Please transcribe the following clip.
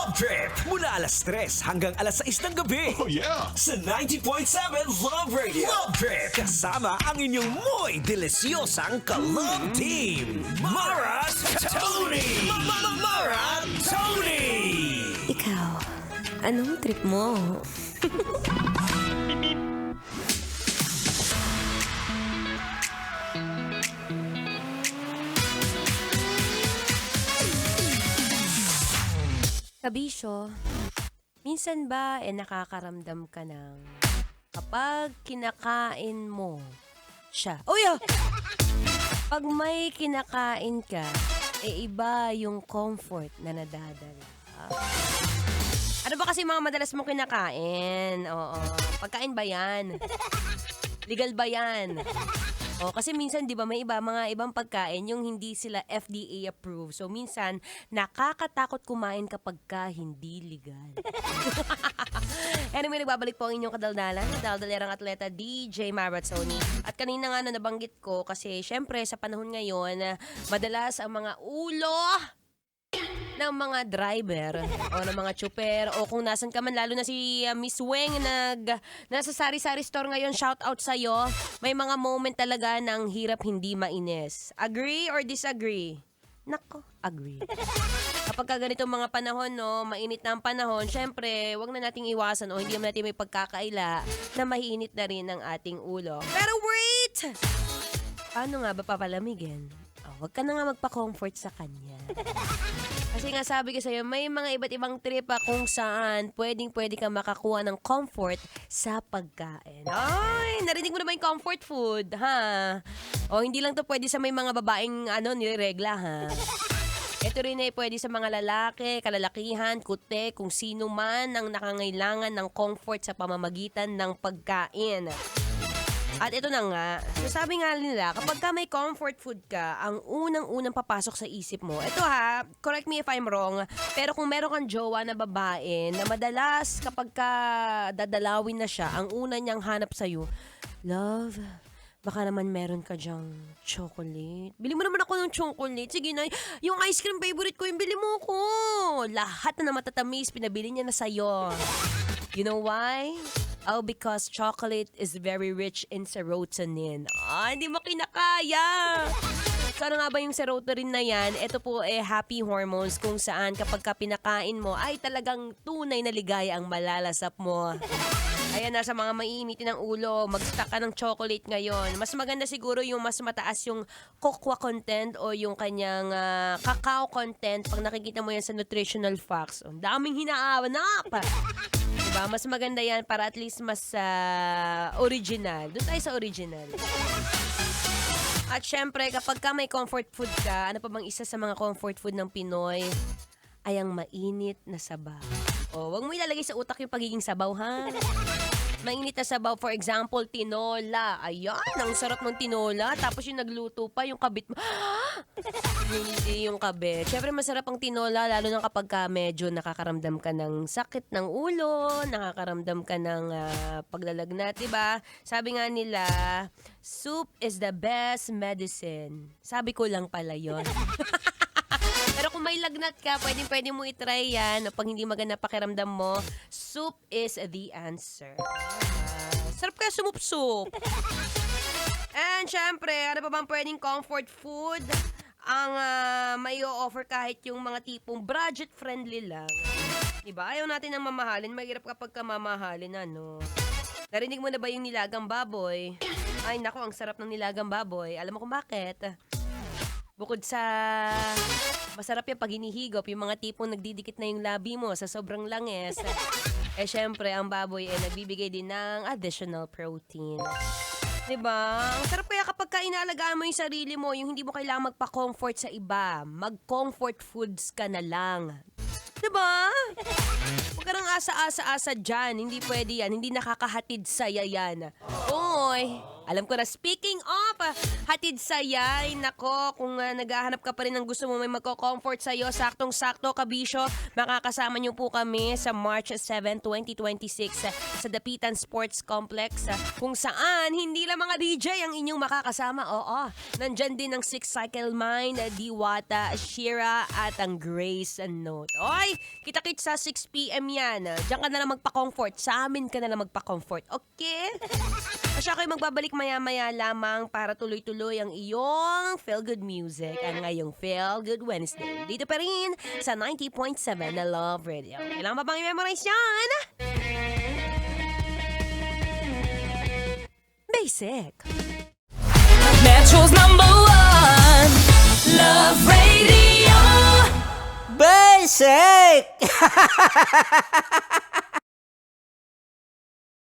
Love Trip mula alas 3 hanggang alas 6 ng gabi. Oh yeah! Sa 90.7 Love Radio. Love Trip kasama ang inyong muy delisyosang ka-love team. Mara Tony! Mara Tony! Ikaw, anong trip mo? Kabisyo, minsan ba nakakaramdam ka ng kapag kinakain mo siya? Uy! Pag may kinakain ka, iba yung comfort na nadadala. Ano ba kasi mga madalas mong kinakain? Oo. Pagkain ba yan? Legal ba yan? O, kasi minsan, di ba, may mga ibang pagkain yung hindi sila FDA approved. So, minsan, nakakatakot kumain kapag ka hindi legal. Anyway, nagbabalik po ang inyong kadaldalan. Daldalerang atleta DJ Marazzoni. At kanina nga na nabanggit ko kasi, syempre, sa panahon ngayon, madalas ang mga ulo ng mga driver o ng mga tsuper o kung nasan ka man, lalo na si Miss Weng nasa sari-sari store ngayon, shout out sa'yo. May mga moment talaga ng hirap hindi mainis. Agree or disagree? Nako, agree. Kapag ka ganitong mga panahon, no, mainit na ang panahon, syempre, wag na nating iwasan o hindi naman natin may pagkakaila na mahinit na rin ang ating ulo. Pero wait! Paano nga ba papalamigin? Wag ka na nga magpa-comfort sa kanya. Kasi nga sabi ko sa'yo, may mga iba't ibang trip kung saan pwedeng-pwede ka makakuha ng comfort sa pagkain. Ay, narinig mo na ba yung comfort food, ha? O hindi lang to pwede sa may mga babaeng niregla, ha? Ito rin ay pwede sa mga lalaki, kalalakihan, kute, kung sino man ang nakangailangan ng comfort sa pamamagitan ng pagkain. At ito na nga, so sabi nga nila, kapag ka may comfort food ka, ang unang-unang papasok sa isip mo, ito ha, correct me if I'm wrong, pero kung meron kang jowa na babae, na madalas kapag ka dadalawin na siya, ang una niyang hanap sa'yo, love, baka naman meron ka dyang chocolate. Bili mo naman ako ng chocolate. Sige na, yung ice cream favorite ko, yung bili mo ko. Lahat na matatamis, pinabili niya na sa'yo. You know why? Oh, because chocolate is very rich in serotonin. Hindi mo kinakaya. So, ano nga ba yung serotonin na yan? Ito po happy hormones kung saan kapag ka pinakain mo ay talagang tunay na ligaya ang malalasap mo. Ayan, nasa mga maiinitin ng ulo, mag-stack ka ng chocolate ngayon. Mas maganda siguro yung mas mataas yung cocoa content o yung kanyang cacao content pag nakikita mo yan sa nutritional facts. Ang daming hinahanap. Diba? Mas maganda yan para at least mas original. Doon tayo sa original. At syempre, kapag ka may comfort food ka, ano pa bang isa sa mga comfort food ng Pinoy ay ang mainit na sabaw. Wag mo ilalagay sa utak yung pagiging sabaw, ha? Mainit na sabaw, for example, tinola. Ayan, ang sarap ng tinola. Tapos yung nagluto pa, yung kabit mo. Hindi yung kabit. Siyempre, masarap ang tinola, lalo na kapag ka medyo nakakaramdam ka ng sakit ng ulo, nakakaramdam ka ng paglalagnat, diba? Sabi nga nila, soup is the best medicine. Sabi ko lang pala yon. Pero kung may lagnat ka, pwede mo itry yan. Pag hindi maganda pakiramdam mo, soup is the answer. Sarap kaya sumup-soup. And syempre, ano pa bang pwedeng comfort food ang may offer kahit yung mga tipong budget-friendly lang. Diba? Ayaw natin ng mamahalin. Mahirap kapag mamahalin, ano. Narinig mo na ba yung nilagang baboy? Ay, nako, ang sarap ng nilagang baboy. Alam mo kung bakit? Bukod sa masarap yung pag hinihigop, yung mga tipong nagdidikit na yung labi mo sa sobrang langis. Syempre, ang baboy nagbibigay din ng additional protein. Diba? Ang sarap kaya kapag inaalagaan mo yung sarili mo, yung hindi mo kailangang magpa-comfort sa iba. Mag-comfort foods ka na lang. Diba? Huwag ka nang asa-asa-asa dyan. Hindi pwede yan. Hindi nakakahatid saya yan. Oy! Alam ko na, speaking of, hatid sayay, nako, kung naghahanap ka pa rin ng gusto mo may magko-comfort sa'yo, saktong-sakto, kabisyo, makakasama niyo po kami sa March 7, 2026 sa Dapitan Sports Complex, kung saan hindi lang mga DJ ang inyong makakasama. Oo, nandyan din ang Six Cycle Mind, Diwata, Shira, at ang Grace Note. Oy, kita-kits sa 6 p.m. yan. Diyan ka na lang magpa-comfort. Sa amin ka na lang magpa-comfort. Okay? Asya kayo magbabalik maya-maya lamang para tuloy-tuloy ang iyong feel-good music. Ang ngayong Feel Good Wednesday. Dito pa rin sa 90.7 na Love Radio. Kailangan ba bang i-memorize yan? Basic. Metro's #1 Love Radio. Basic!